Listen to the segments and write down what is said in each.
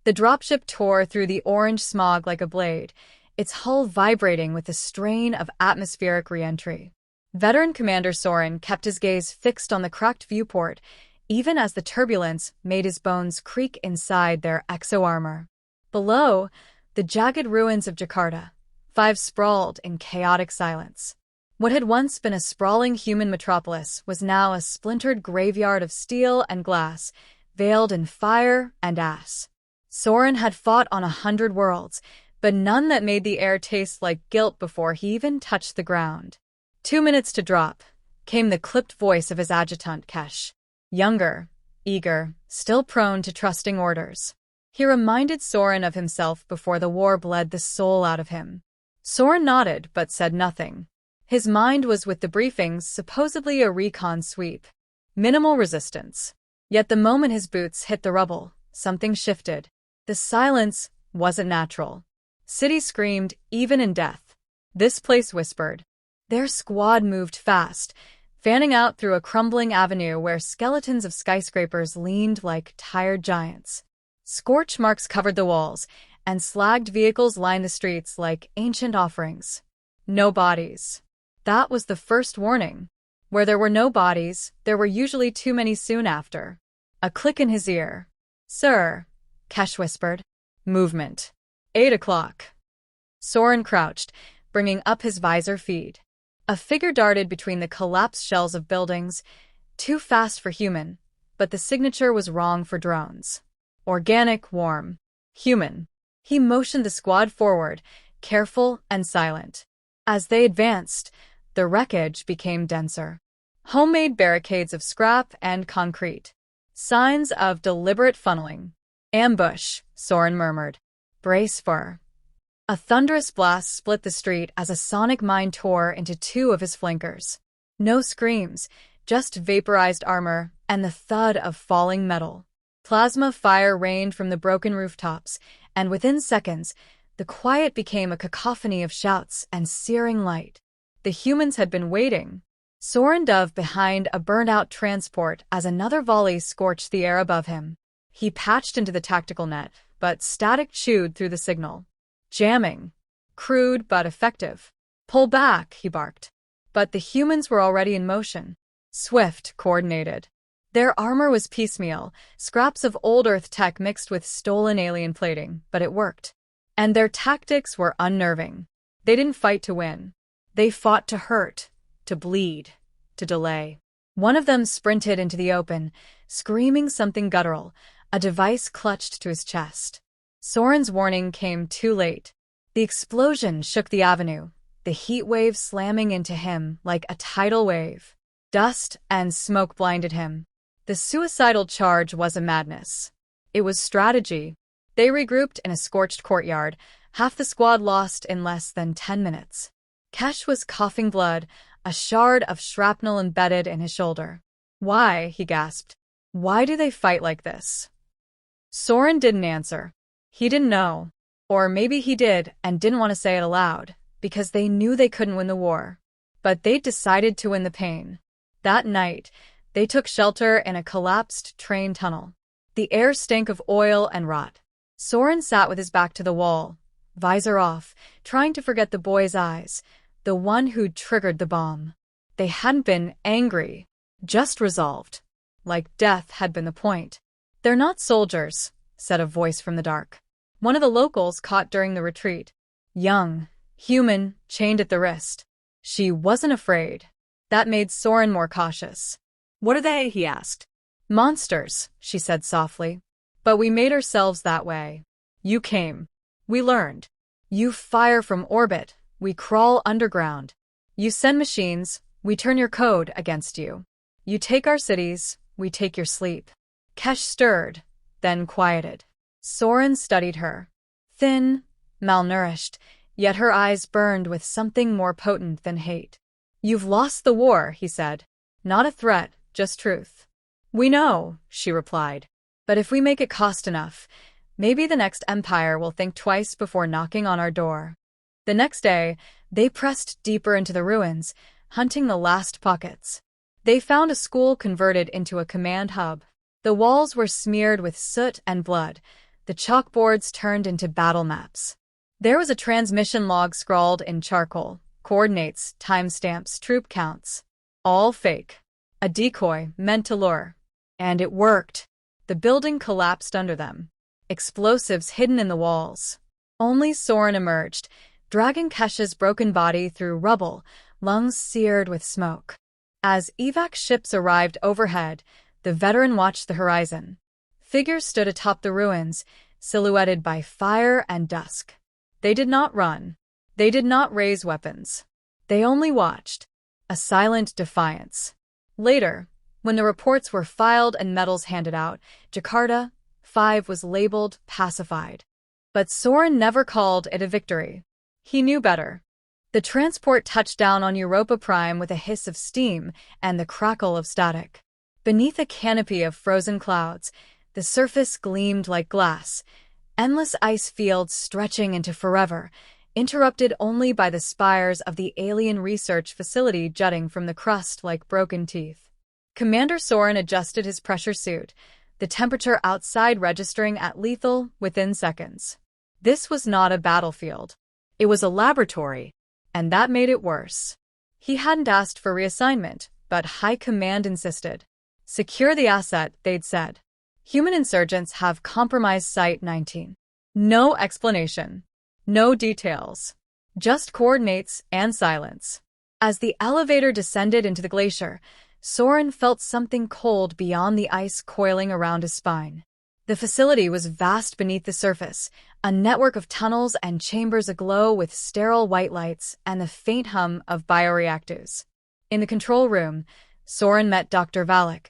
The dropship tore through the orange smog like a blade, its hull vibrating with the strain of atmospheric re-entry. Veteran Commander Soren kept his gaze fixed on the cracked viewport, even as the turbulence made his bones creak inside their exo-armor. Below, the jagged ruins of Jakarta, 5 sprawled in chaotic silence. What had once been a sprawling human metropolis was now a splintered graveyard of steel and glass, veiled in fire and ash. Soren had fought on 100 worlds, but none that made the air taste like guilt before he even touched the ground. 2 minutes to drop, came the clipped voice of his adjutant Kesh. Younger, eager, still prone to trusting orders. He reminded Soren of himself before the war bled the soul out of him. Soren nodded but said nothing. His mind was with the briefings, supposedly a recon sweep. Minimal resistance. Yet the moment his boots hit the rubble, something shifted. The silence wasn't natural. City screamed, even in death. This place whispered. Their squad moved fast, fanning out through a crumbling avenue where skeletons of skyscrapers leaned like tired giants. Scorch marks covered the walls, and slagged vehicles lined the streets like ancient offerings. No bodies. That was the first warning. Where there were no bodies, there were usually too many soon after. A click in his ear. "Sir," Kesh whispered. Movement. 8 o'clock. Soren crouched, bringing up his visor feed. A figure darted between the collapsed shells of buildings, too fast for human, but the signature was wrong for drones. Organic, warm. Human. He motioned the squad forward, careful and silent. As they advanced, the wreckage became denser. Homemade barricades of scrap and concrete. Signs of deliberate funneling. Ambush, Soren murmured. Brace for. A thunderous blast split the street as a sonic mine tore into 2 of his flankers. No screams, just vaporized armor and the thud of falling metal. Plasma fire rained from the broken rooftops, and within seconds, the quiet became a cacophony of shouts and searing light. The humans had been waiting. Soren dove behind a burned-out transport as another volley scorched the air above him. He patched into the tactical net, but static chewed through the signal. Jamming. Crude but effective. Pull back, he barked. But the humans were already in motion. Swift, coordinated. Their armor was piecemeal, scraps of old Earth tech mixed with stolen alien plating, but it worked. And their tactics were unnerving. They didn't fight to win. They fought to hurt, to bleed, to delay. One of them sprinted into the open, screaming something guttural, a device clutched to his chest. Soren's warning came too late. The explosion shook the avenue, the heat wave slamming into him like a tidal wave. Dust and smoke blinded him. The suicidal charge was a madness. It was strategy. They regrouped in a scorched courtyard, half the squad lost in less than 10 minutes. Kesh was coughing blood, a shard of shrapnel embedded in his shoulder. Why? He gasped. Why do they fight like this? Soren didn't answer. He didn't know. Or maybe he did and didn't want to say it aloud, because they knew they couldn't win the war. But they decided to win the pain. That night, they took shelter in a collapsed train tunnel. The air stank of oil and rot. Soren sat with his back to the wall, visor off, trying to forget the boy's eyes, the one who'd triggered the bomb. They hadn't been angry, just resolved. Like death had been the point. "They're not soldiers," said a voice from the dark. One of the locals caught during the retreat. Young, human, chained at the wrist. She wasn't afraid. That made Soren more cautious. "What are they?" he asked. "Monsters," she said softly. "But we made ourselves that way. You came. We learned. You fire from orbit. We crawl underground. You send machines. We turn your code against you. You take our cities. We take your sleep." Kesh stirred, then quieted. Soren studied her. Thin, malnourished, yet her eyes burned with something more potent than hate. "You've lost the war," he said. "Not a threat, just truth." "We know," she replied. "But if we make it cost enough, maybe the next empire will think twice before knocking on our door." The next day, they pressed deeper into the ruins, hunting the last pockets. They found a school converted into a command hub. The walls were smeared with soot and blood, The chalkboards turned into battle maps. There was a transmission log scrawled in charcoal, coordinates, timestamps, troop counts. All fake. A decoy meant to lure. And it worked. The building collapsed under them. Explosives hidden in the walls. Only Soren emerged, dragging Kesh's broken body through rubble, lungs seared with smoke. As evac ships arrived overhead, the veteran watched the horizon. Figures stood atop the ruins, silhouetted by fire and dusk. They did not run. They did not raise weapons. They only watched. A silent defiance. Later, when the reports were filed and medals handed out, Jakarta 5 was labeled pacified. But Soren never called it a victory. He knew better. The transport touched down on Europa Prime with a hiss of steam and the crackle of static. Beneath a canopy of frozen clouds, the surface gleamed like glass, endless ice fields stretching into forever, interrupted only by the spires of the alien research facility jutting from the crust like broken teeth. Commander Soren adjusted his pressure suit, the temperature outside registering at lethal within seconds. This was not a battlefield. It was a laboratory, and that made it worse. He hadn't asked for reassignment, but High Command insisted. Secure the asset, they'd said. Human insurgents have compromised Site-19. No explanation. No details. Just coordinates and silence. As the elevator descended into the glacier, Soren felt something cold beyond the ice coiling around his spine. The facility was vast beneath the surface, a network of tunnels and chambers aglow with sterile white lights and the faint hum of bioreactors. In the control room, Soren met Dr. Valak,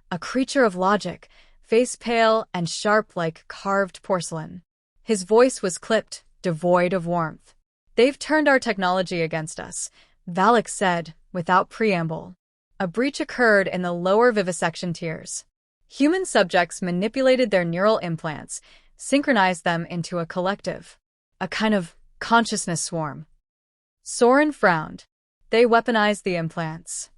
a creature of logic, face pale and sharp like carved porcelain. His voice was clipped, devoid of warmth. "They've turned our technology against us," Valak said, without preamble. A breach occurred in the lower vivisection tiers. Human subjects manipulated their neural implants, synchronized them into a collective, a kind of consciousness swarm. Soren frowned. They weaponized the implants.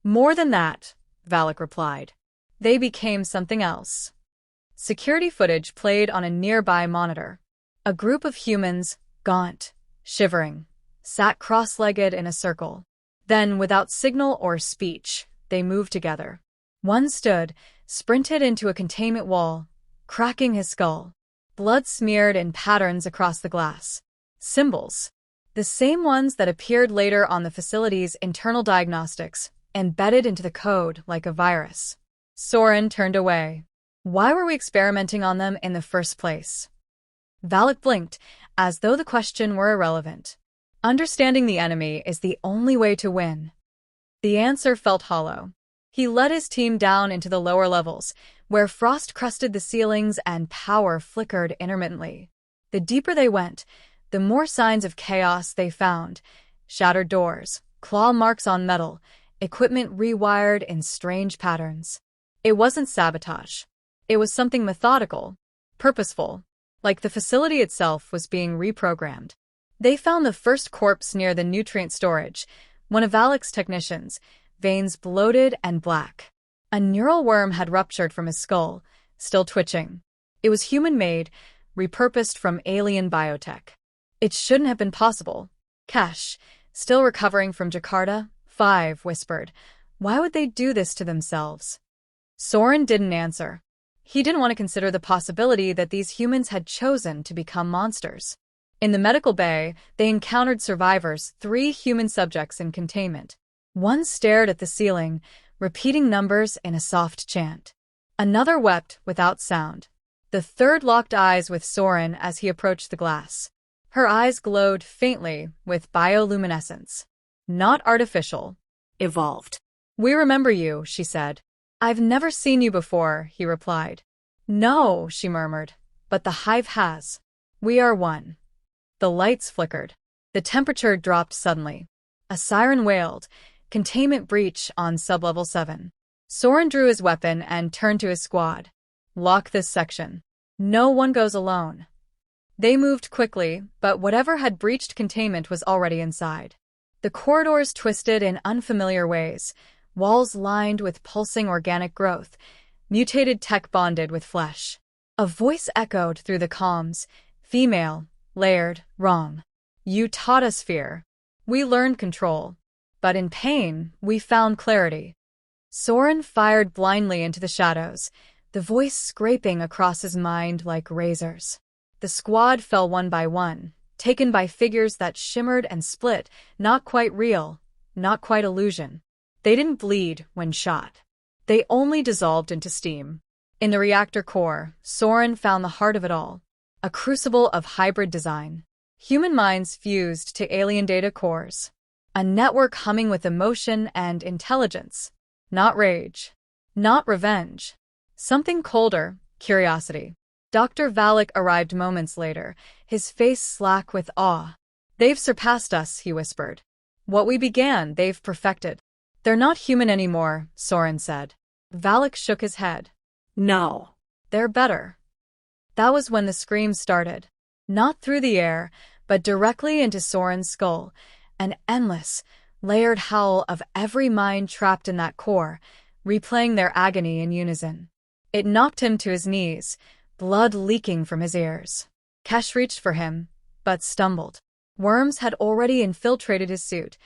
More than that, Valak replied. They became something else. Security footage played on a nearby monitor. A group of humans, gaunt, shivering, sat cross-legged in a circle. Then, without signal or speech, they moved together. One stood, sprinted into a containment wall, cracking his skull. Blood smeared in patterns across the glass. Symbols. The same ones that appeared later on the facility's internal diagnostics, embedded into the code like a virus. Soren turned away. Why were we experimenting on them in the first place? Valak blinked, as though the question were irrelevant. Understanding the enemy is the only way to win. The answer felt hollow. He led his team down into the lower levels, where frost crusted the ceilings and power flickered intermittently. The deeper they went, the more signs of chaos they found. Shattered doors, claw marks on metal, equipment rewired in strange patterns. It wasn't sabotage. It was something methodical, purposeful, like the facility itself was being reprogrammed. They found the first corpse near the nutrient storage, one of Valak's technicians, veins bloated and black. A neural worm had ruptured from his skull, still twitching. It was human-made, repurposed from alien biotech. It shouldn't have been possible. Kesh, still recovering from Jakarta 5, whispered, "Why would they do this to themselves?" Soren didn't answer. He didn't want to consider the possibility that these humans had chosen to become monsters. In the medical bay, they encountered survivors, 3 human subjects in containment. One stared at the ceiling, repeating numbers in a soft chant. Another wept without sound. The third locked eyes with Soren as he approached the glass. Her eyes glowed faintly with bioluminescence. Not artificial. Evolved. "We remember you," she said. "I've never seen you before," he replied. "No," she murmured, "but the hive has. We are one." The lights flickered. The temperature dropped suddenly. A siren wailed. Containment breach on sublevel 7. Soren drew his weapon and turned to his squad. "Lock this section. No one goes alone." They moved quickly, but whatever had breached containment was already inside. The corridors twisted in unfamiliar ways, walls lined with pulsing organic growth, mutated tech bonded with flesh. A voice echoed through the comms. Female, layered, wrong. You taught us fear. We learned control. But in pain, we found clarity. Soren fired blindly into the shadows, the voice scraping across his mind like razors. The squad fell one by one, taken by figures that shimmered and split, not quite real, not quite illusion. They didn't bleed when shot. They only dissolved into steam. In the reactor core, Soren found the heart of it all, a crucible of hybrid design. Human minds fused to alien data cores. A network humming with emotion and intelligence. Not rage. Not revenge. Something colder, curiosity. Dr. Valak arrived moments later, his face slack with awe. They've surpassed us, he whispered. What we began, they've perfected. They're not human anymore, Soren said. Valak shook his head. No. They're better. That was when the screams started. Not through the air, but directly into Soren's skull, an endless, layered howl of every mind trapped in that core, replaying their agony in unison. It knocked him to his knees, blood leaking from his ears. Kesh reached for him, but stumbled. Worms had already infiltrated his suit,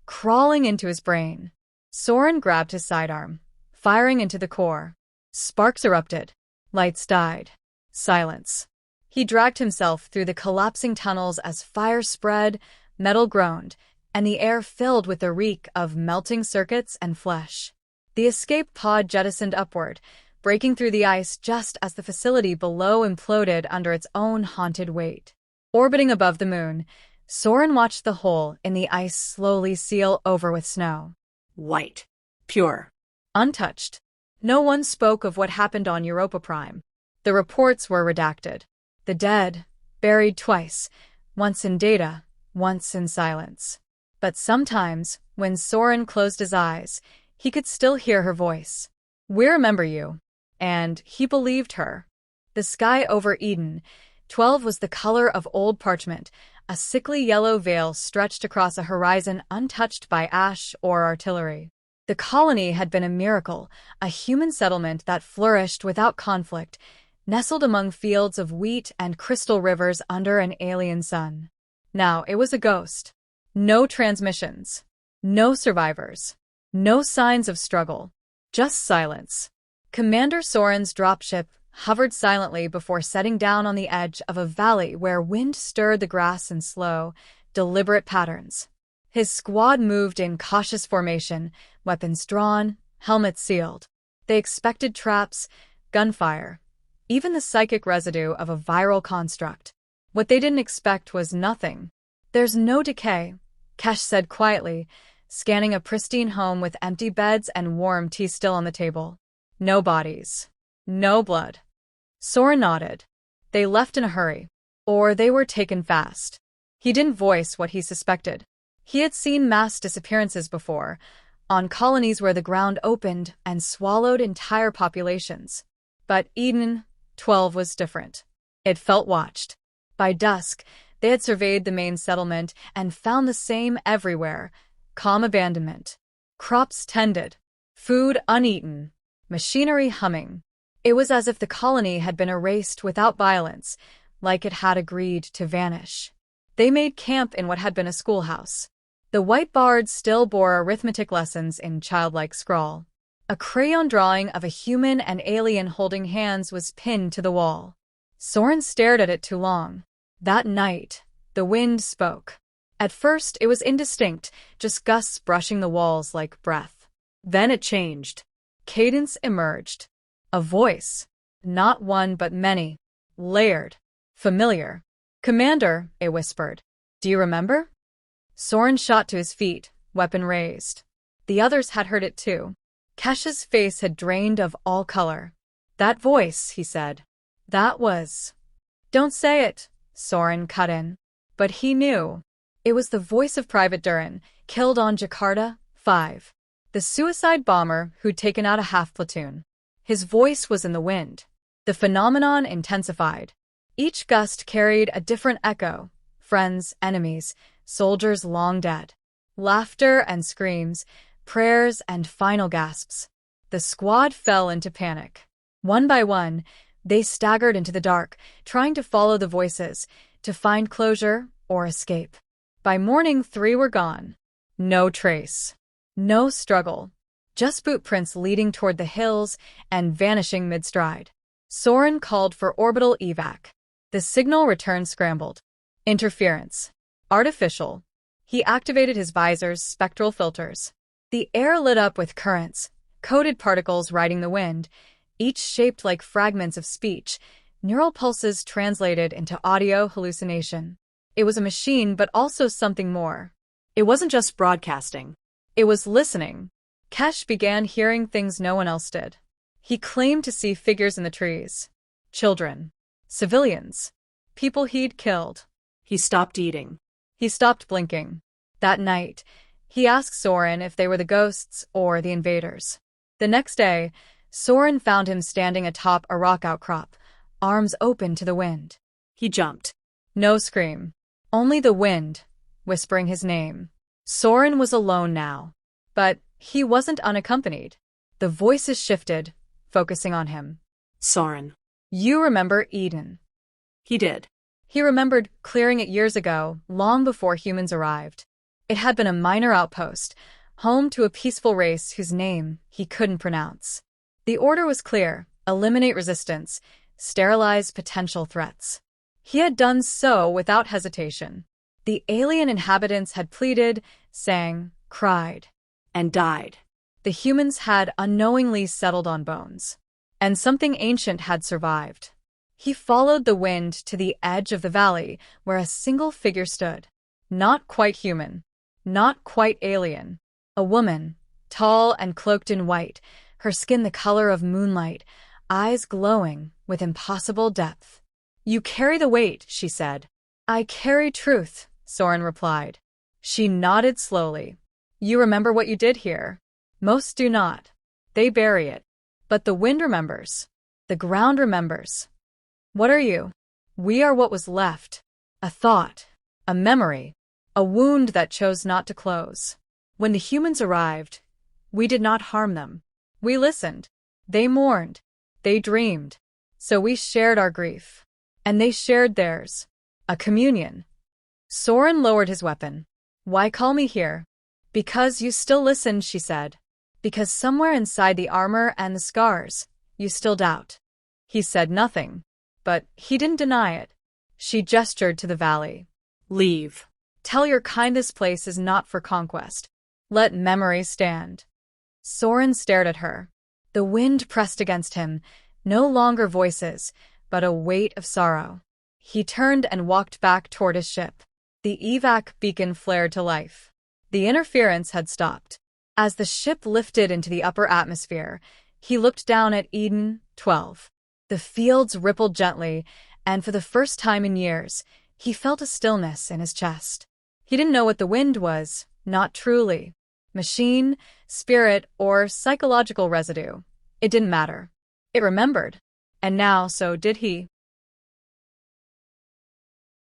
crawling into his brain. Soren grabbed his sidearm, firing into the core. Sparks erupted. Lights died. Silence. He dragged himself through the collapsing tunnels as fire spread, metal groaned, and the air filled with the reek of melting circuits and flesh. The escape pod jettisoned upward, breaking through the ice just as the facility below imploded under its own haunted weight. Orbiting above the moon, Soren watched the hole in the ice slowly seal over with snow. White. Pure. Untouched. No one spoke of what happened on Europa Prime. The reports were redacted. The dead, buried twice, once in data, once in silence. But sometimes, when Soren closed his eyes, he could still hear her voice. We remember you. And he believed her. The sky over Eden, 12 was the color of old parchment, a sickly yellow veil stretched across a horizon untouched by ash or artillery. The colony had been a miracle, a human settlement that flourished without conflict, nestled among fields of wheat and crystal rivers under an alien sun. Now it was a ghost. No transmissions. No survivors. No signs of struggle. Just silence. Commander Soren's dropship hovered silently before setting down on the edge of a valley where wind stirred the grass in slow, deliberate patterns. His squad moved in cautious formation, weapons drawn, helmets sealed. They expected traps, gunfire, even the psychic residue of a viral construct. What they didn't expect was nothing. There's no decay, Kesh said quietly, scanning a pristine home with empty beds and warm tea still on the table. No bodies. No blood. Soren nodded. They left in a hurry. Or they were taken fast. He didn't voice what he suspected. He had seen mass disappearances before, on colonies where the ground opened and swallowed entire populations. But Eden, 12 was different. It felt watched. By dusk, they had surveyed the main settlement and found the same everywhere. Calm abandonment. Crops tended. Food uneaten. Machinery humming. It was as if the colony had been erased without violence, like it had agreed to vanish. They made camp in what had been a schoolhouse. The white board still bore arithmetic lessons in childlike scrawl. A crayon drawing of a human and alien holding hands was pinned to the wall. Soren stared at it too long. That night, the wind spoke. At first, it was indistinct, just gusts brushing the walls like breath. Then it changed. Cadence emerged. A voice. Not one but many. Layered. Familiar. Commander, it whispered. Do you remember? Soren shot to his feet, weapon raised. The others had heard it too. Kesh's face had drained of all color. That voice, he said. That was... Don't say it, Soren cut in. But he knew. It was the voice of Private Duran, killed on Jakarta, 5. The suicide bomber who'd taken out a half platoon. His voice was in the wind. The phenomenon intensified. Each gust carried a different echo. Friends, enemies, soldiers long dead. Laughter and screams, prayers and final gasps. The squad fell into panic. One by one, They staggered into the dark, trying to follow the voices, to find closure or escape. By morning, 3 were gone. No trace. No struggle. Just footprints leading toward the hills and vanishing mid-stride. Soren called for orbital evac. The signal return scrambled. Interference. Artificial. He activated his visor's spectral filters. The air lit up with currents, coated particles riding the wind, each shaped like fragments of speech, neural pulses translated into audio hallucination. It was a machine, but also something more. It wasn't just broadcasting. It was listening. Kesh began hearing things no one else did. He claimed to see figures in the trees. Children. Civilians. People he'd killed. He stopped eating. He stopped blinking. That night, he asked Soren if they were the ghosts or the invaders. The next day, Soren found him standing atop a rock outcrop, arms open to the wind. He jumped. No scream. Only the wind, whispering his name. Soren was alone now. But he wasn't unaccompanied. The voices shifted, focusing on him. Soren. You remember Eden. He did. He remembered clearing it years ago, long before humans arrived. It had been a minor outpost, home to a peaceful race whose name he couldn't pronounce. The order was clear: eliminate resistance, sterilize potential threats. He had done so without hesitation. The alien inhabitants had pleaded, sang, cried, and died. The humans had unknowingly settled on bones. And something ancient had survived. He followed the wind to the edge of the valley, where a single figure stood. Not quite human. Not quite alien. A woman, tall and cloaked in white, her skin the color of moonlight, eyes glowing with impossible depth. You carry the weight, she said. I carry truth, Soren replied. She nodded slowly. You remember what you did here? Most do not. They bury it. But the wind remembers. The ground remembers. What are you? We are what was left. A thought. A memory. A wound that chose not to close. When the humans arrived, we did not harm them. We listened. They mourned. They dreamed. So we shared our grief. And they shared theirs. A communion. Soren lowered his weapon. Why call me here? Because you still listen, she said. Because somewhere inside the armor and the scars, you still doubt. He said nothing. But he didn't deny it. She gestured to the valley. Leave. Tell your kind this place is not for conquest. Let memory stand. Soren stared at her. The wind pressed against him, no longer voices, but a weight of sorrow. He turned and walked back toward his ship. The evac beacon flared to life. The interference had stopped. As the ship lifted into the upper atmosphere, he looked down at Eden 12. The fields rippled gently, and for the first time in years, he felt a stillness in his chest. He didn't know what the wind was, not truly. Machine, spirit, or psychological residue. It didn't matter. It remembered. And now, so did he.